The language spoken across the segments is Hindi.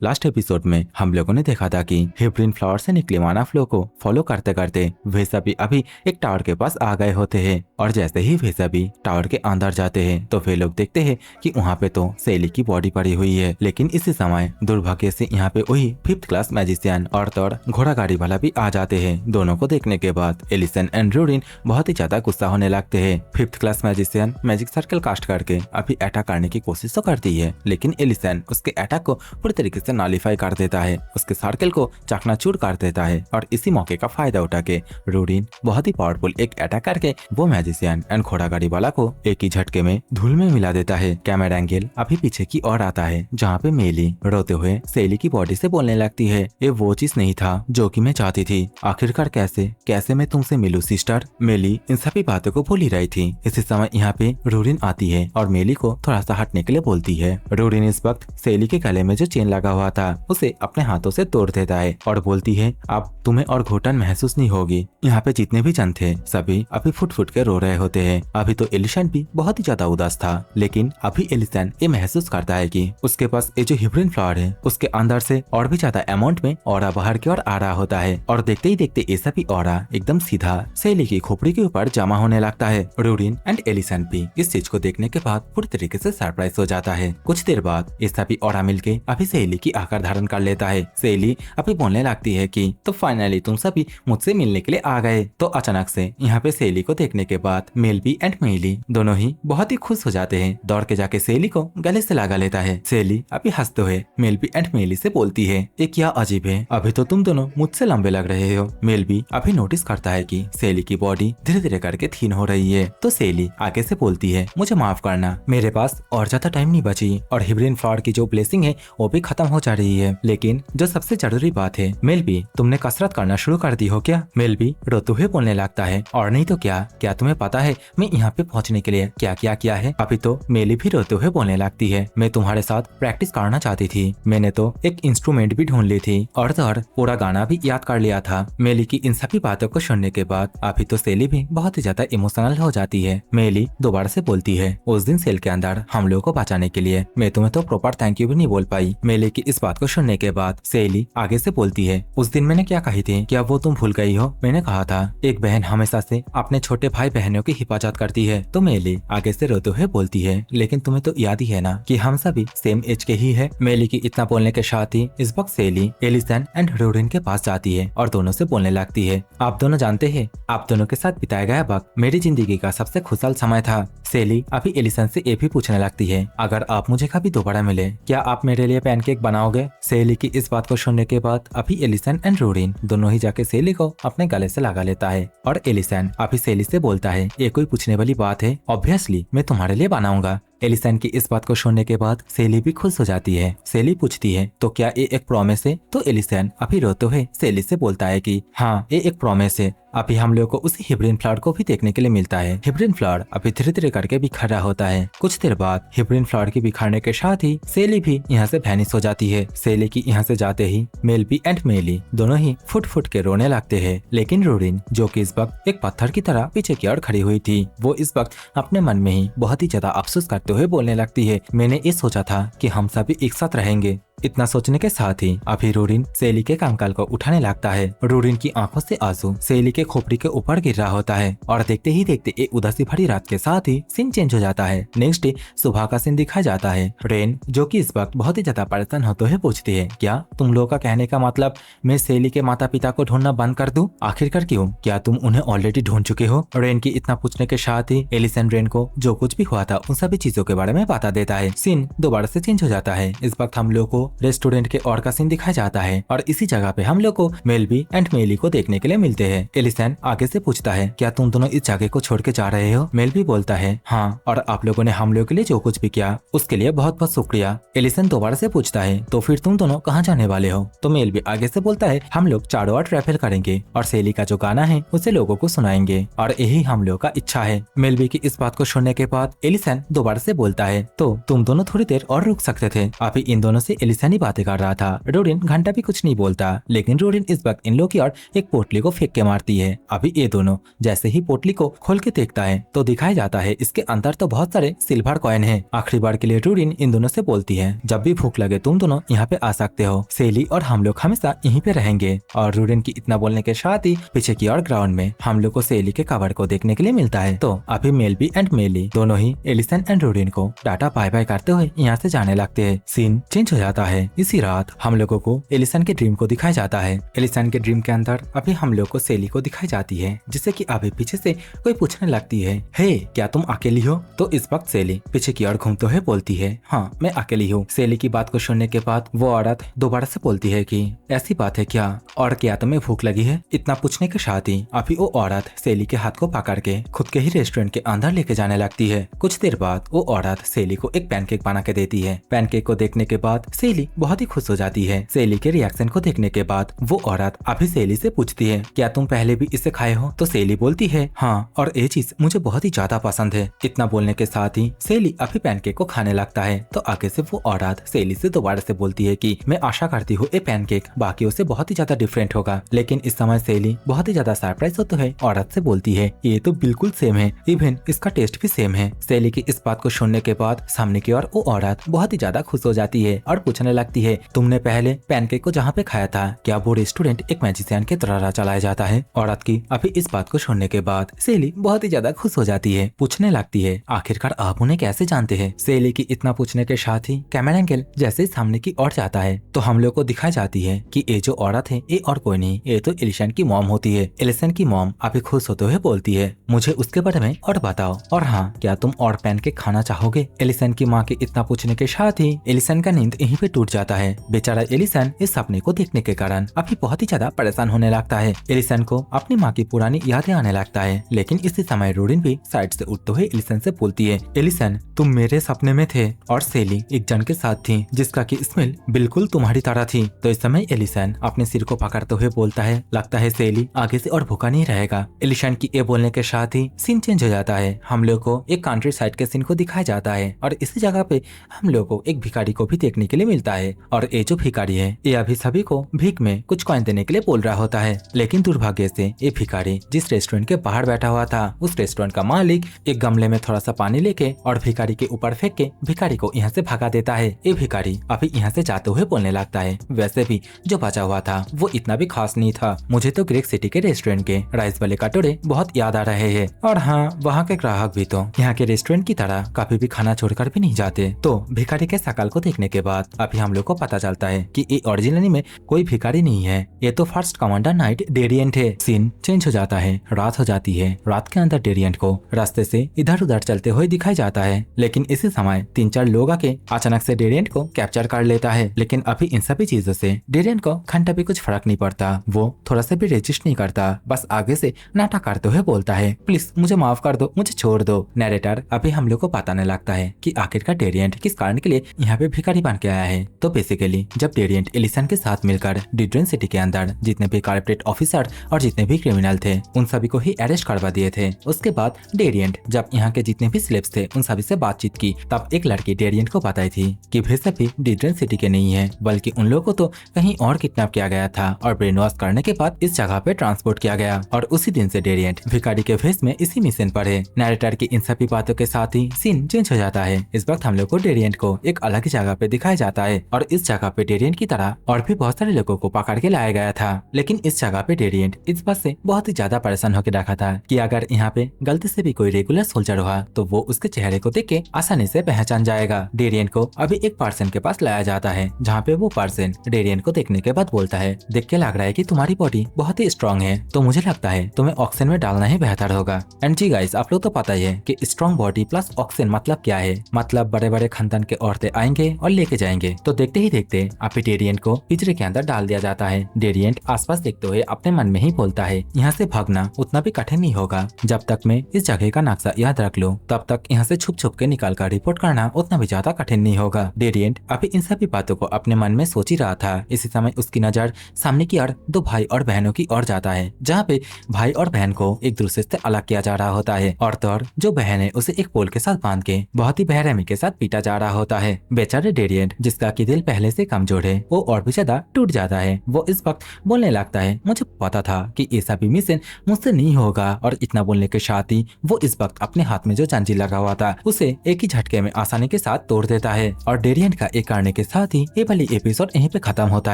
लास्ट एपिसोड में हम लोगों ने देखा था कि हिब्रिन फ्लावर से निकले माना फ्लो को फॉलो करते करते वे सभी अभी एक टावर के पास आ गए होते हैं और जैसे ही वे सभी टावर के अंदर जाते हैं तो वे लोग देखते हैं कि वहाँ पे तो सेली की बॉडी पड़ी हुई है। लेकिन इसी समय दुर्भाग्य से यहाँ पे वही 5th क्लास मैजिशियन और तौर घोड़ा गाड़ी वाला भी आ जाते हैं। दोनों को देखने के बाद एलिसन एंड रूडिन बहुत ही ज्यादा गुस्सा होने लगते हैं। 5th class magician magic circle cast करके अभी अटैक करने की कोशिश तो करती है, लेकिन एलिसन उसके अटैक को पूरी तरीके से नॉलिफाई कर देता है, उसके सर्कल को चकनाचूर कर देता है और इसी मौके का फायदा उठा के रूडिन बहुत ही पावरफुल एक अटैक करके वो मैजिशियन एंड घोड़ा गाड़ी वाला को एक ही झटके में धूल में मिला देता है। कैमरा एंगल अभी पीछे की ओर आता है जहाँ पे मेली रोते हुए सेली की बॉडी से बोलने लगती है, ये वो चीज नहीं था जो कि मैं चाहती थी। आखिरकार कैसे मैं तुमसे मिलूं सिस्टर। मेली इन सभी बातों को भूल ही रही थी। इसी समय यहाँ पे रूडिन आती है और मेली को थोड़ा सा हटने के लिए बोलती है। रूडिन इस वक्त सेली के गले में जो चेन लगा हुआ था उसे अपने हाथों से तोड़ देता है और बोलती है, अब तुम्हें और घुटन महसूस नहीं होगी। यहाँ पे जितने भी जन थे सभी अभी फुट फुट के रो रहे होते हैं। अभी तो एलिसन भी बहुत ही ज्यादा उदास था, लेकिन अभी एलिसन ये महसूस करता है कि उसके पास ये जो हिब्रिन फ्लावर है उसके अंदर से और भी ज्यादा अमाउंट में ऑरा बाहर की ओर आ रहा होता है और देखते ही देखते ये सभी ऑरा एकदम सीधा सेली की खोपड़ी के ऊपर जमा होने लगता है। रूडिन एंड एलिसन भी इस चीज को देखने के बाद पूरी तरीके से सरप्राइज हो जाता है। कुछ देर बाद ये सभी ऑरा मिलके अभी सेली की आकार धारण कर लेता है। सेली अभी बोलने लगती है कि तो फाइनली तुम सभी मुझसे मिलने के लिए आ गए। तो अचानक से यहाँ पे सेली को देखने के बाद मेलबी एंड मेली दोनों ही बहुत ही खुश हो जाते हैं। दौड़ के जाके सेली को गले से लगा लेता है। सेली अभी हंसते हुए मेलबी एंड मेली से बोलती है, ये क्या अजीब है, अभी तो तुम दोनों मुझसे लंबे लग रहे हो। मेलबी अभी नोटिस करता है कि सेली की बॉडी धीरे धीरे करके थीन हो रही है। तो सेली आगे से बोलती है, मुझे माफ करना, मेरे पास और ज्यादा टाइम नहीं बची और हिब्रिन फ्लावर की जो ब्लेसिंग है वो भी खत्म हो जा रही है। लेकिन जो सबसे जरूरी बात है, मेलबी तुमने कसरत करना शुरू कर दी हो क्या। मेलबी रोते हुए बोलने लगता है, और नहीं तो क्या तुम्हें पता है मैं यहाँ पे पहुँचने के लिए क्या क्या किया है। अभी तो मेली भी रोते हुए बोलने लगती है, मैं तुम्हारे साथ प्रैक्टिस करना चाहती थी, मैंने तो एक इंस्ट्रूमेंट भी ढूंढ ली थी और पूरा गाना भी याद कर लिया था। मेली की इन सभी बातों को सुनने के बाद अभी तो सेली भी बहुत ही ज्यादा इमोशनल हो जाती है। मेली दोबारा से बोलती है, उस दिन सेल के अंदर हम लोगों को बचाने के लिए मैं तुम्हें तो प्रॉपर थैंक यू भी नहीं बोल पाई। मेली की इस बात को सुनने के बाद सेली आगे से बोलती है, उस दिन मैंने क्या कही थी, क्या वो तुम भूल गई हो। मैंने कहा था एक बहन हमेशा से अपने छोटे भाई बहनों की हिफाजत करती है। तो मेली आगे से रोते हुए बोलती है, लेकिन तुम्हें तो याद ही है ना कि हम सभी सेम एज के ही है। मेली की इतना बोलने के साथ ही इस वक्त सेली एलिसन एंड रूडिन के पास जाती है और दोनों से बोलने लगती है, आप दोनों जानते हैं आप दोनों के साथ बिताया गया वक्त मेरी जिंदगी का सबसे खुशहाल समय था। सेली अभी एलिसन से ये भी पूछने लगती है, अगर आप मुझे कभी दोबारा मिले क्या आप मेरे लिए पैनकेक बनाओगे। सेली की इस बात को सुनने के बाद अभी एलिसन एंड रूडिन दोनों ही जाके सेली को अपने गले से लगा लेता है और एलिसन अभी सेली से बोलता है, ये कोई पूछने वाली बात है, ऑब्वियसली मैं तुम्हारे लिए बनाऊंगा। एलिसन की इस बात को सुनने के बाद सेली भी खुश हो जाती है। सेली पूछती है, तो क्या ये एक प्रॉमिस है। तो एलिसन अभी रोते हुए सेली से बोलता है कि हाँ ये एक प्रॉमिस है। अभी हम लोगों को उसी हिब्रिन फ्लावर को भी देखने के लिए मिलता है। हिब्रिन फ्लावर अभी धीरे धीरे करके बिखर रहा होता है। कुछ देर बाद हिब्रिन फ्लावर के बिखरने के साथ ही सेली भी यहाँ से वैनिश हो जाती है। सेली की यहाँ से जाते ही मेलबी एंड मेली दोनों ही फुट फुट के रोने लगते हैं। लेकिन रूडिन जो कि इस वक्त एक पत्थर की तरह पीछे की ओर खड़ी हुई थी, वो इस वक्त अपने मन में ही बहुत ही ज्यादा अफसोस करते हुए बोलने लगती है, मैंने ये सोचा था कि हम सभी एक साथ रहेंगे। इतना सोचने के साथ ही अभी रूडिन सेली के कंकाल को उठाने लगता है। रूडिन की आंखों से आंसू सेली के खोपड़ी के ऊपर गिर रहा होता है और देखते ही देखते एक उदासी भरी रात के साथ ही सीन चेंज हो जाता है। नेक्स्ट डे सुबह का सीन दिखाया जाता है। रेन जो कि इस वक्त बहुत ही ज्यादा परेशान होते हुए पूछती है, क्या तुम लोगों का कहने का मतलब मैं सेली के माता पिता को ढूंढना बंद कर दूं? आखिरकार क्यों, क्या तुम उन्हें ऑलरेडी ढूंढ चुके हो। रेन की इतना पूछने के साथ ही एलिसन रेन को जो कुछ भी हुआ था उन सभी चीजों के बारे में बता देता है। सीन दोबारा से चेंज हो जाता है। इस वक्त हम लोग को रेस्टोरेंट के और का सीन दिखाया जाता है और इसी जगह पे हम लोग को मेलबी एंड मेली को देखने के लिए मिलते हैं। एलिसन आगे से पूछता है, क्या तुम दोनों इस जगह को छोड़ के जा रहे हो। मेलबी बोलता है, हाँ, और आप लोगों ने हम लोगों के लिए जो कुछ भी किया उसके लिए बहुत बहुत शुक्रिया। एलिसन दोबारा से पूछता है, तो फिर तुम दोनों कहाँ जाने वाले हो। तो मेलबी आगे से बोलता है, हम लोग चारों ओर ट्रैवल करेंगे और सेली का जो गाना है उसे लोगों को सुनाएंगे और यही हम लोग का इच्छा है। मेलबी की इस बात को सुनने के बाद एलिसन दोबारा से बोलता है, तो तुम दोनों थोड़ी देर और रुक सकते थे। अभी इन दोनों से एलिसन ही बातें कर रहा था। रूडिन घंटा भी कुछ नहीं बोलता, लेकिन रूडिन इस वक्त इन लोगों की ओर एक पोटली को फेंक के मारती है। है। अभी ये दोनों जैसे ही पोटली को खोल के देखता है तो दिखाया जाता है इसके अंदर तो बहुत सारे सिल्वर कॉइन है। आखिरी बार के लिए रूडिन इन दोनों से बोलती है, जब भी भूख लगे तुम दोनों यहाँ पे आ सकते हो, सेली और हम लोग हमेशा यहीं पे रहेंगे। और रूडिन की इतना बोलने के साथ ही पीछे की ओर ग्राउंड में हम लोग को सेली के कवर को देखने के लिए मिलता है। तो अभी मेलबी एंड मेली दोनों ही एलिसन एंड रूडिन को टाटा बाय बाय करते हुए यहाँ से जाने लगते हैं। सीन चेंज हो जाता है। इसी रात हम लोगों को एलिसन के ड्रीम को दिखाया जाता है। एलिसन के ड्रीम के अंदर अभी हम लोग को सेली को दिखाई जाती है, जिससे कि अभी पीछे से कोई पूछने लगती है, हे क्या तुम अकेली हो? तो इस वक्त सेली पीछे की ओर घूमते हुए बोलती है, हाँ मैं अकेली हूँ। सेली की बात को सुनने के बाद वो औरत दोबारा से बोलती है कि ऐसी बात है क्या, और क्या तुम्हें भूख लगी है? इतना पूछने के साथ ही अभी वो औरत सेली के हाथ को पकड़ के खुद के ही रेस्टोरेंट के अंदर लेके जाने लगती है। कुछ देर बाद वो औरत सेली को एक पैनकेक बना के देती है। पैनकेक को देखने के बाद सेली बहुत ही खुश हो जाती है। सेली के रिएक्शन को देखने के बाद वो औरत अभी सेली से पूछती है, क्या तुम पहले भी इसे खाए हो? तो सेली बोलती है, हाँ, और ये चीज मुझे बहुत ही ज्यादा पसंद है। इतना बोलने के साथ ही सेली अभी पैनकेक को खाने लगता है। तो आगे से वो औरत सेली से दोबारा से बोलती है कि मैं आशा करती हूँ ये पैनकेक बाकियों से बहुत ही ज्यादा डिफरेंट होगा। लेकिन इस समय सेली बहुत ही ज्यादा सरप्राइज होते हुए औरत से बोलती है, ये तो बिल्कुल सेम है, इवन इसका टेस्ट भी सेम है। सेली की इस बात को सुनने के बाद सामने की ओर वो औरत बहुत ही ज्यादा खुश हो जाती है और पूछने लगती है, तुमने पहले पैनकेक को जहाँ पे खाया था क्या वो रेस्टोरेंट एक मैजिशियन की तरह चलाया जाता है? औरत की अभी इस बात को सुनने के बाद सेली बहुत ही ज्यादा खुश हो जाती है। पूछने लगती है, आखिरकार आप उन्हें कैसे जानते हैं? सेली की इतना पूछने के साथ ही कैमरा एंगल जैसे सामने की ओर जाता है तो हम लोग को दिखाई जाती है कि ये जो औरत है ये और कोई नहीं, ये तो एलिसन की मॉम होती है। एलिसन की मॉम अभी खुश होते हुए बोलती है, मुझे उसके बारे में और बताओ, और हाँ क्या तुम और पैनकेक खाना चाहोगे? एलिसन की माँ के इतना पूछने के साथ ही एलिसन का नींद यहीं पे टूट जाता है। बेचारा एलिसन इस सपने को देखने के कारण अभी बहुत ही ज्यादा परेशान होने लगता है। एलिसन को अपनी माँ की पुरानी यादें आने लगता है। लेकिन इसी समय रूडिन भी साइड से उठते हुए एलिसन से बोलती है, एलिसन तुम मेरे सपने में थे और सेली एक जन के साथ थी जिसका की स्मेल बिल्कुल तुम्हारी तरह थी। तो इस समय एलिसन अपने सिर को पकड़ते हुए बोलता है, लगता है सेली आगे से और भूखा नहीं रहेगा। एलिसन की ये बोलने के साथ ही सीन चेंज हो जाता है। हम लोग को एक कंट्री साइड के सीन को दिखाया जाता है और इसी जगह पे हम लोग को एक भिखारी को भी देखने के लिए मिलता है। और ये जो भिखारी है ये अभी सभी को भीख में कुछ कॉइन देने के लिए बोल रहा होता है। लेकिन दुर्भाग्य से ये भिखारी जिस रेस्टोरेंट के बाहर बैठा हुआ था उस रेस्टोरेंट का मालिक एक गमले में थोड़ा सा पानी लेके और भिखारी के ऊपर फेंक के भिखारी को यहाँ से भगा देता है। ये भिखारी अभी यहाँ से जाते हुए बोलने लगता है, वैसे भी जो बचा हुआ था वो इतना भी खास नहीं था, मुझे तो ग्रेक सिटी के रेस्टोरेंट के राइस वाले कटोरे बहुत याद आ रहे हैं। और हाँ, वहाँ के ग्राहक भी तो यहाँ के रेस्टोरेंट की तरह कभी भी खाना छोड़कर भी नहीं जाते। तो भिखारी के शकल को देखने के बाद अभी हम लोग को पता चलता है कि ये ओरिजिनली में कोई भिखारी नहीं है, ये तो फर्स्ट कमांडर नाइट डेरिएंट है। सीन चेंज हो जाता है, रात हो जाती है। रात के अंदर डेरिएंट को रास्ते से इधर उधर चलते हुए दिखाई जाता है। लेकिन इसी समय 3-4 लोग आके अचानक से डेरिएंट को कैप्चर कर लेता है। लेकिन अभी इन सभी चीजों से डेरिएंट को घंटा भी कुछ फर्क नहीं पड़ता, वो थोड़ा सा भी रेजिस्ट नहीं करता, बस आगे से नाटक करते हुए बोलता है, प्लीज मुझे माफ कर दो, मुझे छोड़ दो। नैरेटर अभी हम लोग को बताने लगता है कि आखिरकार डेरिएंट किस कारण के लिए यहाँ पे भिखारी बन के आया है। तो बेसिकली जब डेरिएंट एलिसन के साथ मिलकर डिड्रेन सिटी के अंदर जितने भी कॉर्पोरेट ऑफिसर और जितने भी क्रिमिनल थे उन सभी को ही अरेस्ट करवा दिए थे। उसके बाद डेरिएंट जब यहाँ के जितने भी स्लेव्स थे उन सभी से बातचीत की, तब एक लड़की डेरिएंट को बताई थी कि वे सभी डिड्रेन सिटी के नहीं है, बल्कि उन लोगों को तो कहीं और किडनैप किया गया था और ब्रेन वॉश करने के बाद इस जगह पे ट्रांसपोर्ट किया गया। और उसी दिन से डेरिएंट भिखारी के भेष में इसी मिशन पर है। नैरेटर की इन सभी बातों के साथ ही सीन चेंज हो जाता है। इस वक्त हम लोग को डेरिएंट को एक अलग ही जगह पे दिखाया जाता है और इस जगह पे डेरिएंट की तरह और भी बहुत सारे लोगों को पकड़ के लाया गया था। लेकिन इस जगह पे डेरिएंट इस बात से बहुत ही ज्यादा परेशान होकर रखा था कि अगर यहाँ पे गलती से भी कोई रेगुलर सोल्जर हुआ तो वो उसके चेहरे को देख के आसानी से पहचान जाएगा। डेरिएंट को अभी एक पर्सन के पास लाया जाता है, जहाँ पे वो पर्सन डेरिएंट को देखने के बाद बोलता है, देख के लग रहा है कि तुम्हारी बॉडी बहुत ही स्ट्रॉन्ग है, तो मुझे लगता है तुम्हें ऑक्सीजन में डालना ही बेहतर होगा। एंड जी गाइस, आप लोग तो पता ही है कि स्ट्रॉन्ग बॉडी प्लस ऑक्सीजन मतलब क्या है। मतलब बड़े बड़े खानदान के औरतें आएंगे और लेके जाएंगे। तो देखते ही देखते आप डेरिएंट को पिंजरे के अंदर डाल दिया जाता है। डेरिएंट आसपास देखते हुए अपने मन में ही बोलता है, यहाँ से भागना उतना भी कठिन नहीं होगा, जब तक मैं इस जगह का नक्शा याद रख लूं तब तक यहाँ से छुप छुप के निकाल कर रिपोर्ट करना उतना भी ज्यादा कठिन नहीं होगा। डेरिएंट अभी इन सभी बातों को अपने मन में सोच ही रहा था। इसी समय उसकी नजर सामने की ओर 2 भाई और बहनों की ओर जाता है, जहाँ पे भाई और बहन को एक दूसरे से अलग किया जा रहा होता है और तो और जो बहन है उसे एक पोल के साथ बांध के बहुत ही बेरहमी के साथ पीटा जा रहा होता है। बेचारे डेरिएंट जिसका की दिल पहले से कमजोर है वो और भी ज्यादा टूट जाता है। वो इस वक्त बोलने लगता है, मुझे पता था कि ऐसा भी मिशन मुझसे नहीं होगा। और इतना बोलने के साथ ही वो इस वक्त अपने हाथ में जो जंजीर लगा हुआ था उसे एक ही झटके में आसानी के साथ तोड़ देता है। और डेरियन का एक करने के साथ ही ये वाली एपिसोड यहीं पे खत्म होता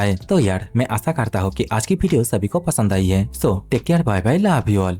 है। तो यार मैं आशा करता हूँ कि आज की वीडियो सभी को पसंद आई है। So take care, bye bye, love you all.